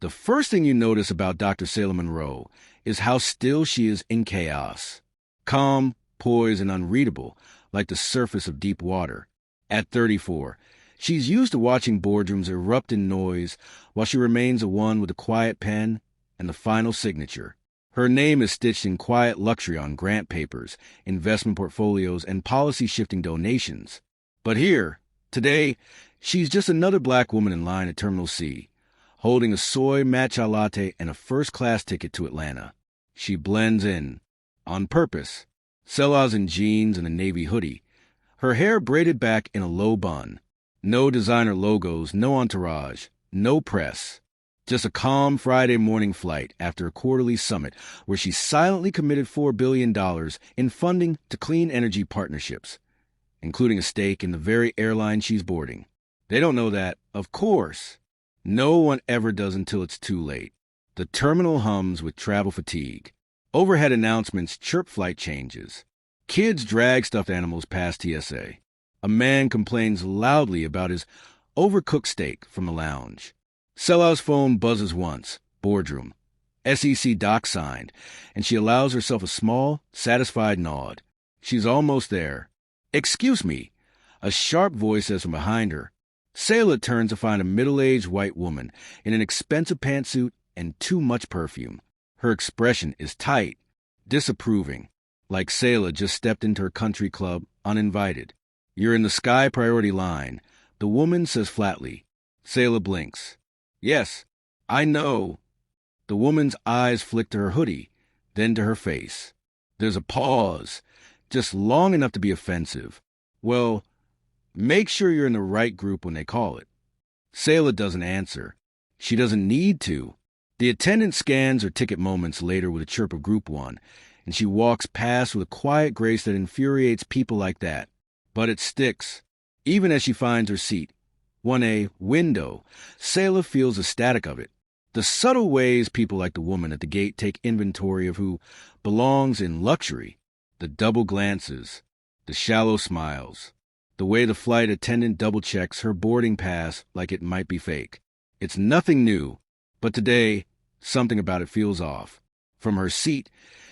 The first thing you notice about Dr. Selah Monroe is how still she is in chaos. Calm, poised, and unreadable, like the surface of deep water. At 34, she's used to watching boardrooms erupt in noise while she remains a one with a quiet pen and the final signature. Her name is stitched in quiet luxury on grant papers, investment portfolios, and policy-shifting donations. But here, today, she's just another black woman in line at Terminal C, holding a soy matcha latte and a first-class ticket to Atlanta. She blends in, on purpose. Selah's in jeans and a navy hoodie, her hair braided back in a low bun. No designer logos, no entourage, no press. Just a calm Friday morning flight after a quarterly summit where she silently committed $4 billion in funding to clean energy partnerships, including a stake in the very airline she's boarding. They don't know that, of course. No one ever does until it's too late. The terminal hums with travel fatigue. Overhead announcements chirp flight changes. Kids drag stuffed animals past TSA. A man complains loudly about his overcooked steak from the lounge. Selah's phone buzzes once. Boardroom. SEC doc signed, and she allows herself a small, satisfied nod. She's almost there. "Excuse me," a sharp voice says from behind her. Selah turns to find a middle-aged white woman in an expensive pantsuit and too much perfume. Her expression is tight, disapproving, like Selah just stepped into her country club uninvited. "You're in the Sky Priority line," the woman says flatly. Selah blinks. "Yes, I know." The woman's eyes flick to her hoodie, then to her face. There's a pause, just long enough to be offensive. "Well, make sure you're in the right group when they call it." Selah doesn't answer. She doesn't need to. The attendant scans her ticket moments later with a chirp of Group 1, and she walks past with a quiet grace that infuriates people like that. But it sticks. Even as she finds her seat, 1A, window, Selah feels the static of it. The subtle ways people like the woman at the gate take inventory of who belongs in luxury. The double glances, the shallow smiles, the way the flight attendant double-checks her boarding pass like it might be fake. It's nothing new, but today, something about it feels off. From her seat,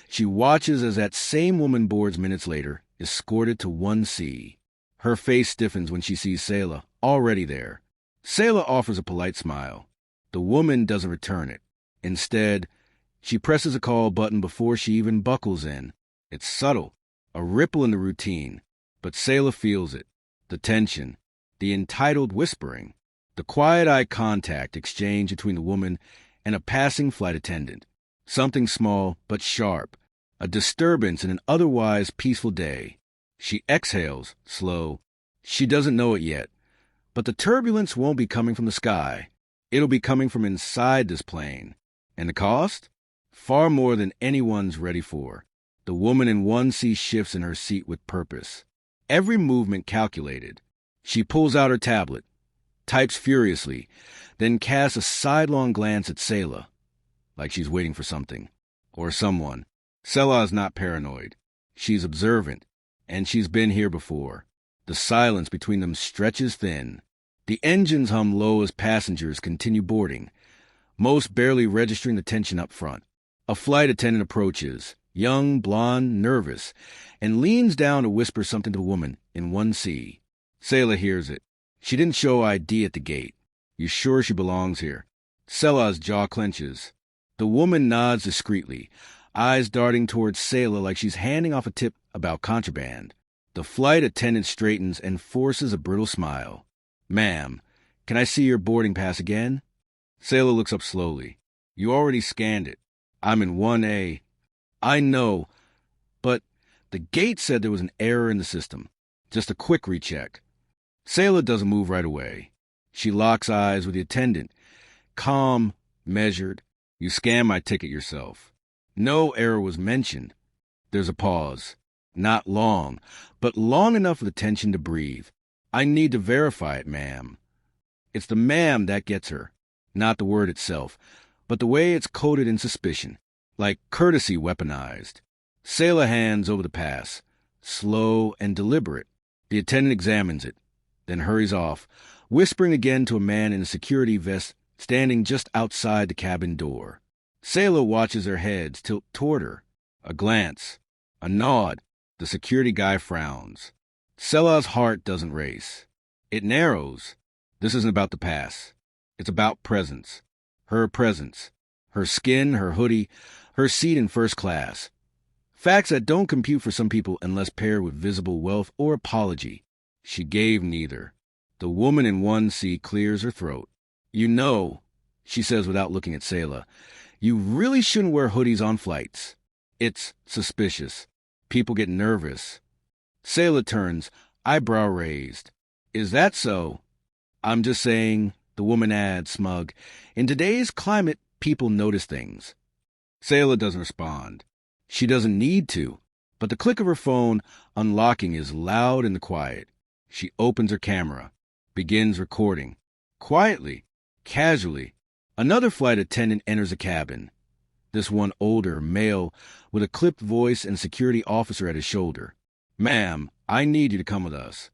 she watches as that same woman boards minutes later, escorted to 1C. Her face stiffens when she sees Selah, already there. Selah offers a polite smile. The woman doesn't return it. Instead, she presses a call button before she even buckles in. It's subtle, a ripple in the routine, but Selah feels it. The tension, the entitled whispering, the quiet eye contact exchange between the woman and a passing flight attendant. Something small but sharp, a disturbance in an otherwise peaceful day. She exhales, slow. She doesn't know it yet, but the turbulence won't be coming from the sky. It'll be coming from inside this plane. And the cost? Far more than anyone's ready for. The woman in 1C shifts in her seat with purpose. Every movement calculated. She pulls out her tablet, types furiously, then casts a sidelong glance at Selah, like she's waiting for something. Or someone. Selah is not paranoid. She's observant, and she's been here before. The silence between them stretches thin. The engines hum low as passengers continue boarding, most barely registering the tension up front. A flight attendant approaches, young, blonde, nervous, and leans down to whisper something to the woman in 1C. Selah hears it. She didn't show ID at the gate. You sure she belongs here? Selah's jaw clenches. The woman nods discreetly, eyes darting towards Selah like she's handing off a tip about contraband. The flight attendant straightens and forces a brittle smile. "Ma'am, can I see your boarding pass again?" Selah looks up slowly. "You already scanned it. I'm in 1A. "I know, but the gate said there was an error in the system. Just a quick recheck." Selah doesn't move right away. She locks eyes with the attendant. Calm, measured. "You scanned my ticket yourself." No error was mentioned. There's a pause. Not long, but long enough for the tension to breathe. "I need to verify it, ma'am." It's the ma'am that gets her. Not the word itself, but the way it's coded in suspicion, like courtesy weaponized. Selah hands over the pass, slow and deliberate. The attendant examines it, then hurries off, whispering again to a man in a security vest standing just outside the cabin door. Selah watches their heads tilt toward her. A glance, a nod. The security guy frowns. Selah's heart doesn't race. It narrows. This isn't about the past. It's about presence. Her presence. Her skin, her hoodie, her seat in first class. Facts that don't compute for some people unless paired with visible wealth or apology. She gave neither. The woman in 1C clears her throat. You know, she says without looking at Selah, you really shouldn't wear hoodies on flights. It's suspicious. People get nervous. Selah turns, eyebrow raised. Is that so? I'm just saying, the woman adds, smug. In today's climate, people notice things. Selah doesn't respond. She doesn't need to, but the click of her phone unlocking is loud in the quiet. She opens her camera, begins recording. Quietly, casually, another flight attendant enters the cabin. This one older, male, with a clipped voice and security officer at his shoulder. Ma'am, I need you to come with us.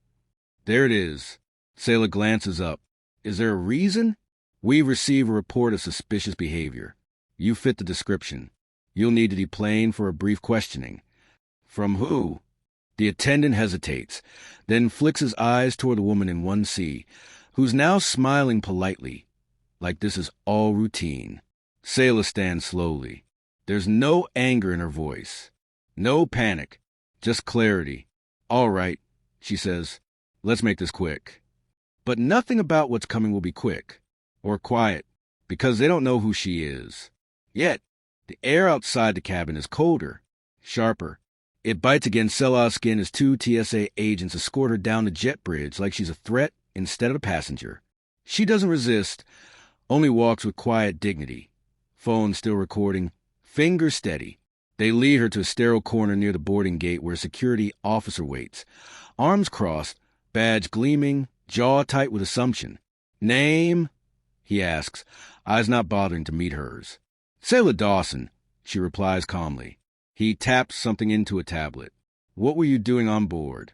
There it is. Selah glances up. Is there a reason? We receive a report of suspicious behavior. You fit the description. You'll need to deplane for a brief questioning. From who? The attendant hesitates, then flicks his eyes toward the woman in 1C, who's now smiling politely, like this is all routine. Selah stands slowly. There's no anger in her voice. No panic. Just clarity. All right, she says. Let's make this quick. But nothing about what's coming will be quick. Or quiet. Because they don't know who she is. Yet, the air outside the cabin is colder. Sharper. It bites against Selah's skin as two TSA agents escort her down the jet bridge like she's a threat instead of a passenger. She doesn't resist, only walks with quiet dignity. Phone still recording, fingers steady. They lead her to a sterile corner near the boarding gate where a security officer waits. Arms crossed, badge gleaming, jaw tight with assumption. Name? He asks, eyes not bothering to meet hers. Selah Dawson, she replies calmly. He taps something into a tablet. What were you doing on board?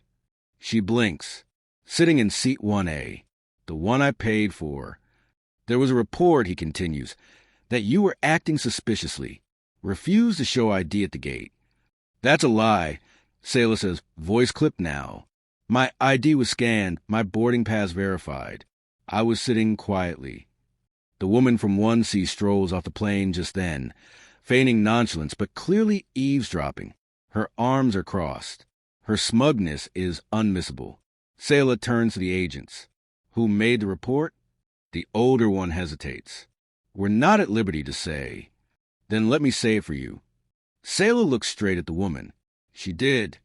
She blinks. Sitting in seat 1A, the one I paid for. There was a report, he continues, that you were acting suspiciously. Refused to show ID at the gate. That's a lie, Selah says, voice clip now. My ID was scanned, my boarding pass verified. I was sitting quietly. The woman from 1C strolls off the plane just then, feigning nonchalance but clearly eavesdropping. Her arms are crossed. Her smugness is unmissable. Selah turns to the agents. Who made the report? The older one hesitates. We're not at liberty to say. Then let me say it for you. Selah looks straight at the woman. She did.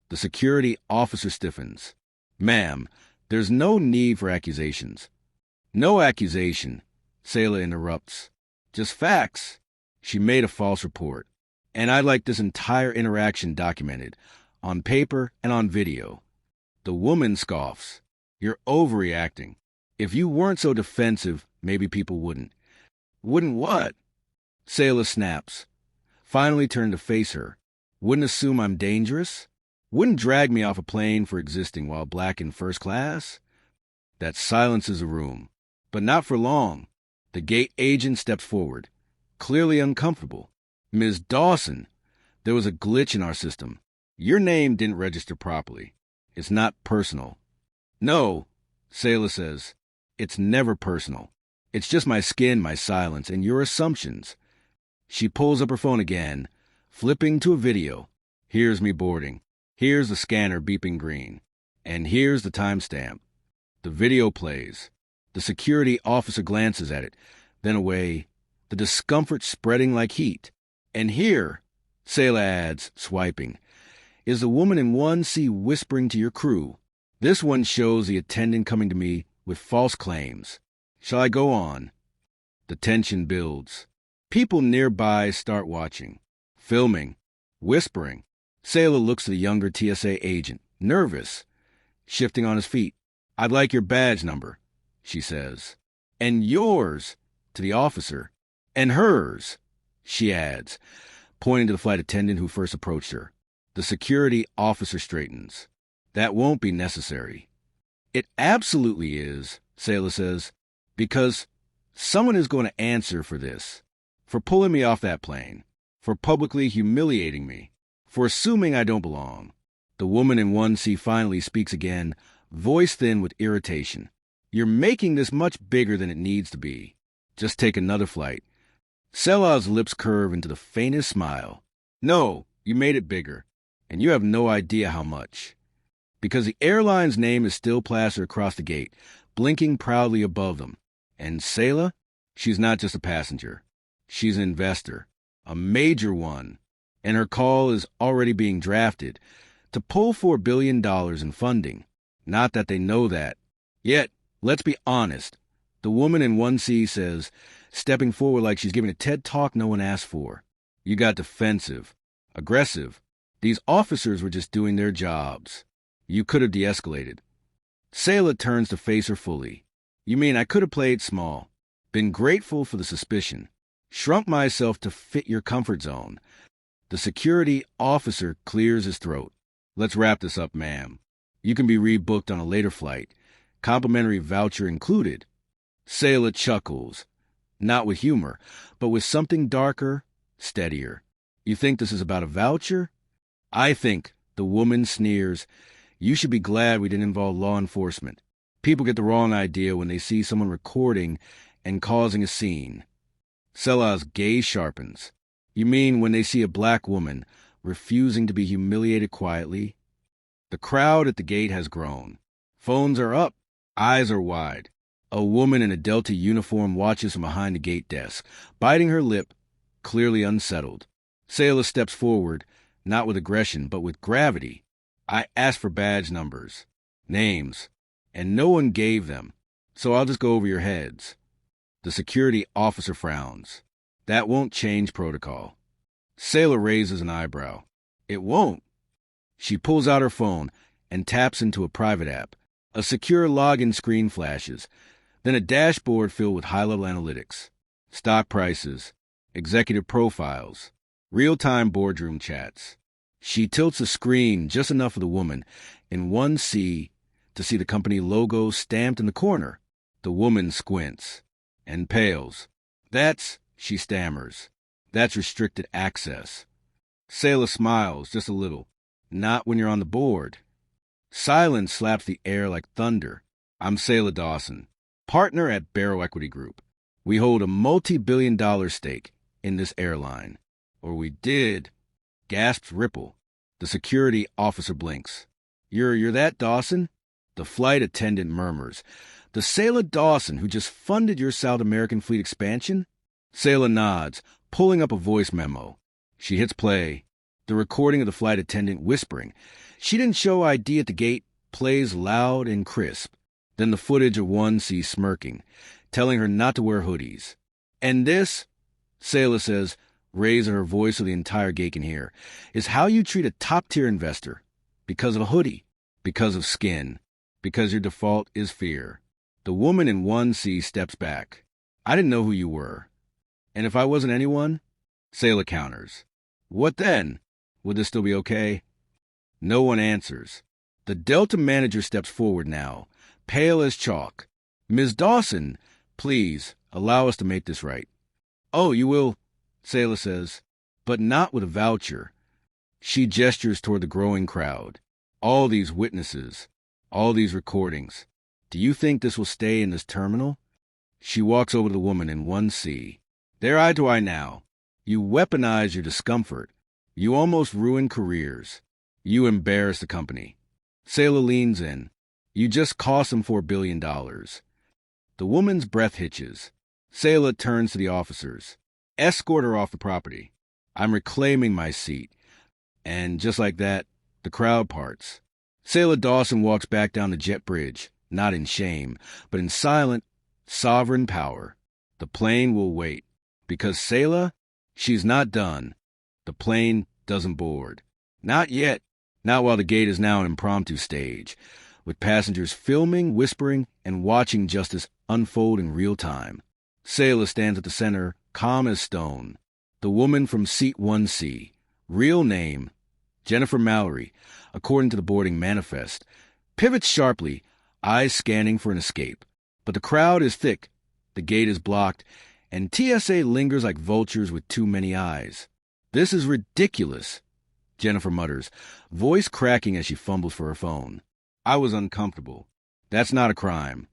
The security officer stiffens. Ma'am, there's no need for accusations. No accusation, Selah interrupts. Just facts. She made a false report. And I'd like this entire interaction documented, on paper and on video. The woman scoffs. You're overreacting. If you weren't so defensive, maybe people wouldn't. Wouldn't what? Selah snaps. Finally turned to face her. Wouldn't assume I'm dangerous? Wouldn't drag me off a plane for existing while black in first class? That silences the room. But not for long. The gate agent steps forward, clearly uncomfortable. Ms. Dawson, there was a glitch in our system. Your name didn't register properly. It's not personal. No, Selah says. It's never personal. It's just my skin, my silence, and your assumptions. She pulls up her phone again, flipping to a video. Here's me boarding. Here's the scanner beeping green. And here's the timestamp. The video plays. The security officer glances at it, then away, the discomfort spreading like heat. And here, Selah adds, swiping, is the woman in 1C whispering to your crew. This one shows the attendant coming to me with false claims. Shall I go on? The tension builds. People nearby start watching, filming, whispering. Selah looks to the younger TSA agent, nervous, shifting on his feet. I'd like your badge number, she says. And yours, to the officer. And hers, she adds, pointing to the flight attendant who first approached her. The security officer straightens. That won't be necessary. It absolutely is, Selah says, because Someone is going to answer for this, for pulling me off that plane, for publicly humiliating me, for assuming I don't belong. The woman in 1C finally speaks again, voice thin with irritation. You're making this much bigger than it needs to be. Just take another flight. Selah's lips curve into the faintest smile. No, you made it bigger, and you have no idea how much. Because the airline's name is still plastered across the gate, blinking proudly above them. And Selah? She's not just a passenger. She's an investor, a major one, and her call is already being drafted to pull $4 billion in funding. Not that they know that. Yet, let's be honest. The woman in 1C says, stepping forward like she's giving a TED Talk no one asked for. You got defensive, aggressive. These officers were just doing their jobs. You could have de-escalated. Selah turns to face her fully. You mean I could have played small, been grateful for the suspicion, shrunk myself to fit your comfort zone. The security officer clears his throat. Let's wrap this up, ma'am. You can be rebooked on a later flight, complimentary voucher included. Selah chuckles, not with humor, but with something darker, steadier. You think this is about a voucher? I think, the woman sneers, you should be glad we didn't involve law enforcement. People get the wrong idea when they see someone recording and causing a scene. Selah's gaze sharpens. You mean when they see a black woman refusing to be humiliated quietly? The crowd at the gate has grown. Phones are up. Eyes are wide. A woman in a Delta uniform watches from behind the gate desk, biting her lip, clearly unsettled. Selah steps forward, not with aggression, but with gravity. I asked for badge numbers, names, and no one gave them, so I'll just go over your heads. The security officer frowns. That won't change protocol. Selah raises an eyebrow. It won't. She pulls out her phone and taps into a private app. A secure login screen flashes, then a dashboard filled with high-level analytics, stock prices, executive profiles, real-time boardroom chats. She tilts the screen just enough for the woman in 1C to see the company logo stamped in the corner. The woman squints and pales. That's, she stammers, that's restricted access. Selah smiles just a little. Not when you're on the board. Silence slaps the air like thunder. I'm Selah Dawson, partner at Barrow Equity Group. We hold a multi-billion-dollar stake in this airline. Or we did. Gasps ripple. The security officer blinks. You're that Dawson? The flight attendant murmurs. The Selah Dawson who just funded your South American fleet expansion? Selah nods, pulling up a voice memo. She hits play. The recording of the flight attendant whispering. She didn't show ID at the gate, plays loud and crisp. Then the footage of 1C smirking, telling her not to wear hoodies. And this, Selah says, raising her voice so the entire gate can hear, is how you treat a top-tier investor. Because of a hoodie. Because of skin. Because your default is fear. The woman in 1C steps back. I didn't know who you were. And if I wasn't anyone? Selah counters. What then? Would this still be okay? No one answers. The Delta manager steps forward now, pale as chalk. Ms. Dawson, please, allow us to make this right. Oh, you will, Selah says, but not with a voucher. She gestures toward the growing crowd. All these witnesses, all these recordings. Do you think this will stay in this terminal? She walks over to the woman in 1C. They're eye to eye now. You weaponize your discomfort. You almost ruin careers. You embarrass the company. Selah leans in. You just cost them $4 billion. The woman's breath hitches. Selah turns to the officers. Escort her off the property. I'm reclaiming my seat. And just like that, the crowd parts. Selah Dawson walks back down the jet bridge, not in shame, but in silent, sovereign power. The plane will wait. Because Selah, she's not done. The plane doesn't board. Not yet. Not while the gate is now an impromptu stage, with passengers filming, whispering, and watching justice unfold in real time. Selah stands at the center, calm as stone. The woman from seat 1C, real name, Jennifer Mallory, according to the boarding manifest, pivots sharply, eyes scanning for an escape. But the crowd is thick, The gate is blocked, and TSA lingers like vultures with too many eyes. "This is ridiculous," Jennifer mutters, voice cracking as she fumbles for her phone. "I was uncomfortable. That's not a crime."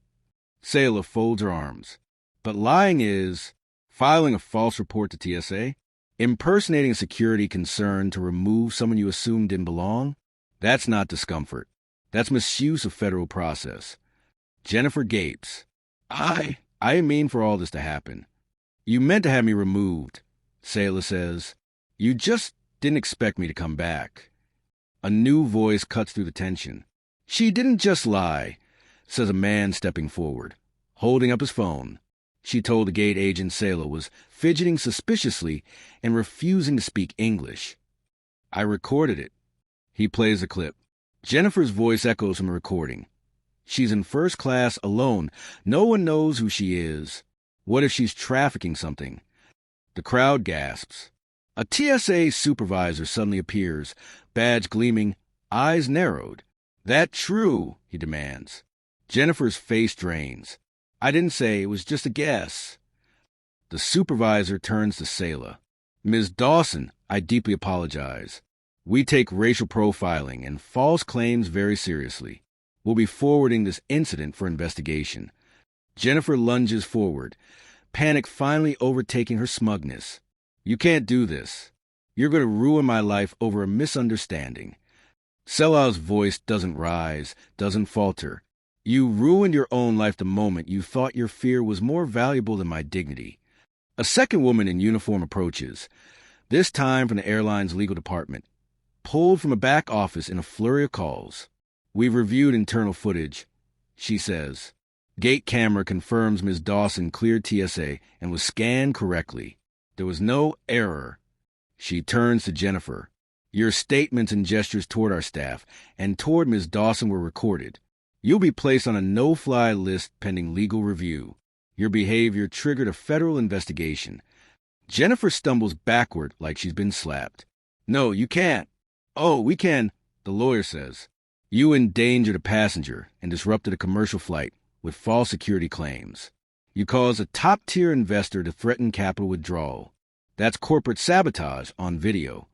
Selah folds her arms. "But lying is filing a false report to TSA, impersonating a security concern to remove someone you assumed didn't belong. That's not discomfort. That's misuse of federal process." Jennifer gapes. I didn't mean for all this to happen." "You meant to have me removed," Selah says. "You just didn't expect me to come back." A new voice cuts through the tension. "She didn't just lie," says a man stepping forward, holding up his phone. "She told the gate agent Selah was fidgeting suspiciously and refusing to speak English. I recorded it." He plays the clip. Jennifer's voice echoes from the recording. She's in first class alone. No one knows who she is. What if she's trafficking something? The crowd gasps. A TSA supervisor suddenly appears, badge gleaming, eyes narrowed. "That true?" he demands. Jennifer's face drains. "I didn't say, it was just a guess." The supervisor turns to Selah. "Ms. Dawson, I deeply apologize. We take racial profiling and false claims very seriously. We'll be forwarding this incident for investigation." Jennifer lunges forward, panic finally overtaking her smugness. "You can't do this. You're going to ruin my life over a misunderstanding." Selah's voice doesn't rise, doesn't falter. "You ruined your own life the moment you thought your fear was more valuable than my dignity." A second woman in uniform approaches, this time from the airline's legal department, pulled from a back office in a flurry of calls. "We've reviewed internal footage," she says. Gate camera confirms Ms. Dawson cleared TSA and was scanned correctly. There was no error. She turns to Jennifer. "Your statements and gestures toward our staff and toward Ms. Dawson were recorded. You'll be placed on a no-fly list pending legal review. Your behavior triggered a federal investigation." Jennifer stumbles backward like she's been slapped. "No, you can't." "Oh, we can," the lawyer says. "You endangered a passenger and disrupted a commercial flight with false security claims. You caused a top-tier investor to threaten capital withdrawal. That's corporate sabotage on video."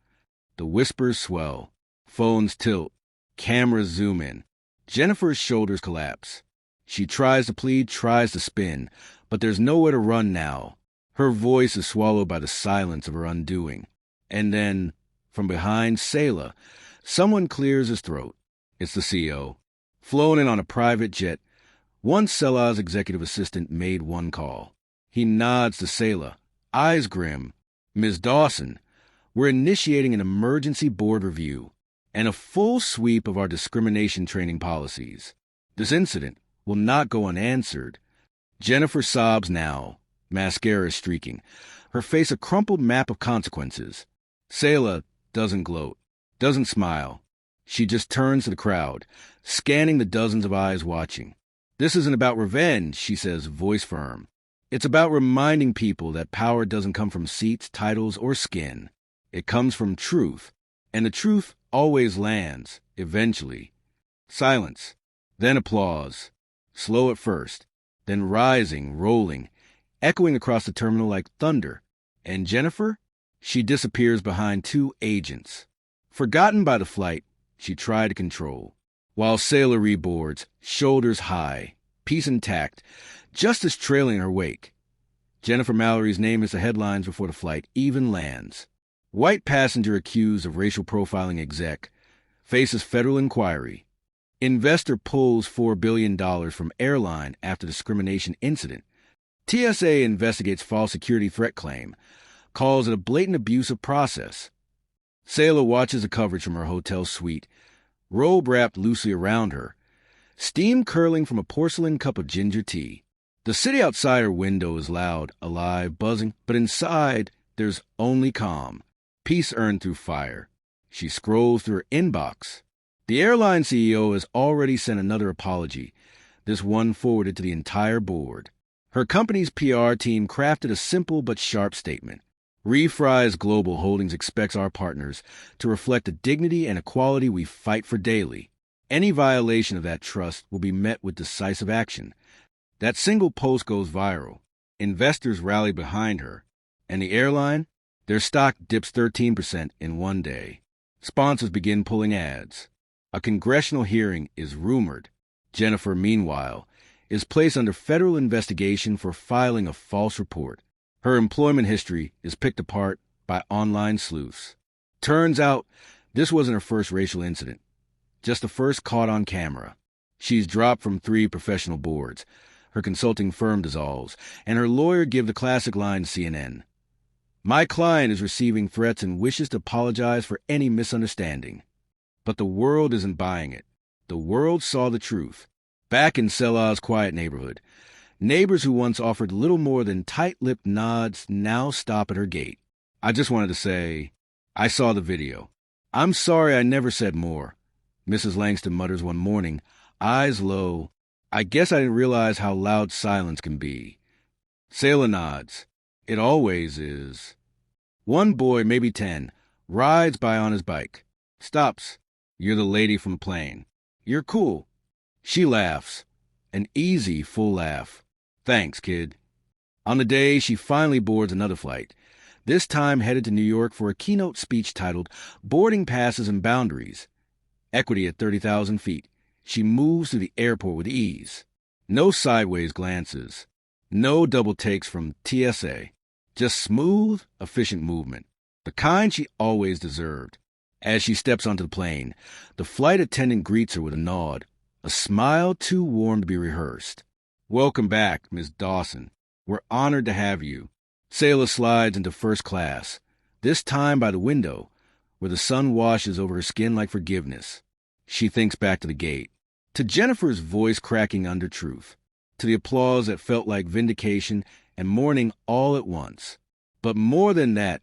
The whispers swell. Phones tilt. Cameras zoom in. Jennifer's shoulders collapse. She tries to plead, tries to spin, but there's nowhere to run now. Her voice is swallowed by the silence of her undoing. And then, from behind Selah, someone clears his throat. It's the CEO. Flown in on a private jet, once Selah's executive assistant made one call. He nods to Selah, eyes grim. "Ms. Dawson, we're initiating an emergency board review and a full sweep of our discrimination training policies. This incident will not go unanswered." Jennifer sobs now, mascara streaking, her face a crumpled map of consequences. Selah doesn't gloat, doesn't smile. She just turns to the crowd, scanning the dozens of eyes watching. "This isn't about revenge," she says, voice firm. "It's about reminding people that power doesn't come from seats, titles, or skin. It comes from truth, and the truth always lands, eventually." Silence, then applause. Slow at first, then rising, rolling, echoing across the terminal like thunder. And Jennifer? She disappears behind two agents. Forgotten by the flight, she tried to control. While Selah reboards, shoulders high, peace intact, justice trailing in her wake. Jennifer Mallory's name is the headlines before the flight even lands. White passenger accused of racial profiling exec faces federal inquiry. Investor pulls $4 billion from Airline after discrimination incident. TSA investigates false security threat claim, calls it a blatant abuse of process. Selah watches the coverage from her hotel suite, robe wrapped loosely around her, steam curling from a porcelain cup of ginger tea. The city outside her window is loud, alive, buzzing, but inside there's only calm, peace earned through fire. She scrolls through her inbox. The airline CEO has already sent another apology, this one forwarded to the entire board. Her company's PR team crafted a simple but sharp statement. Refries Global Holdings expects our partners to reflect the dignity and equality we fight for daily. Any violation of that trust will be met with decisive action. That single post goes viral. Investors rally behind her. And the airline? Their stock dips 13% in one day. Sponsors begin pulling ads. A congressional hearing is rumored. Jennifer, meanwhile, is placed under federal investigation for filing a false report. Her employment history is picked apart by online sleuths. Turns out this wasn't her first racial incident, just the first caught on camera. She's dropped from 3 professional boards. Her consulting firm dissolves, and her lawyer gives the classic line to CNN. My client is receiving threats and wishes to apologize for any misunderstanding. But the world isn't buying it. The world saw the truth. Back in Selah's quiet neighborhood, neighbors who once offered little more than tight-lipped nods now stop at her gate. I just wanted to say, I saw the video. I'm sorry I never said more, Mrs. Langston mutters one morning, eyes low. I guess I didn't realize how loud silence can be. Selah nods. It always is. One boy, maybe 10, rides by on his bike. Stops. You're the lady from the plane. You're cool. She laughs. An easy, full laugh. Thanks, kid. On the day, she finally boards another flight, this time headed to New York for a keynote speech titled Boarding Passes and Boundaries. Equity at 30,000 feet. She moves through the airport with ease. No sideways glances. No double takes from TSA. Just smooth, efficient movement. The kind she always deserved. As she steps onto the plane, the flight attendant greets her with a nod, a smile too warm to be rehearsed. Welcome back, Miss Dawson. We're honored to have you. Selah slides into first class, this time by the window, where the sun washes over her skin like forgiveness. She thinks back to the gate, to Jennifer's voice cracking under truth, to the applause that felt like vindication and mourning all at once. But more than that,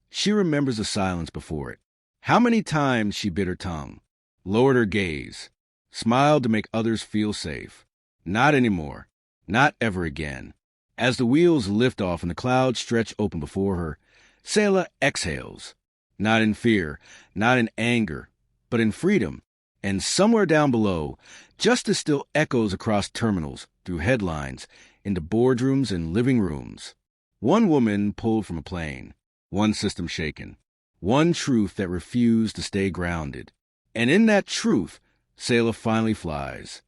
she remembers the silence before it. How many times she bit her tongue, lowered her gaze, smiled to make others feel safe. Not anymore. Not ever again. As the wheels lift off and the clouds stretch open before her, Selah exhales. Not in fear, not in anger, but in freedom. And somewhere down below, justice still echoes across terminals, through headlines, into boardrooms and living rooms. One woman pulled from a plane, one system shaken, one truth that refused to stay grounded. And in that truth, Selah finally flies.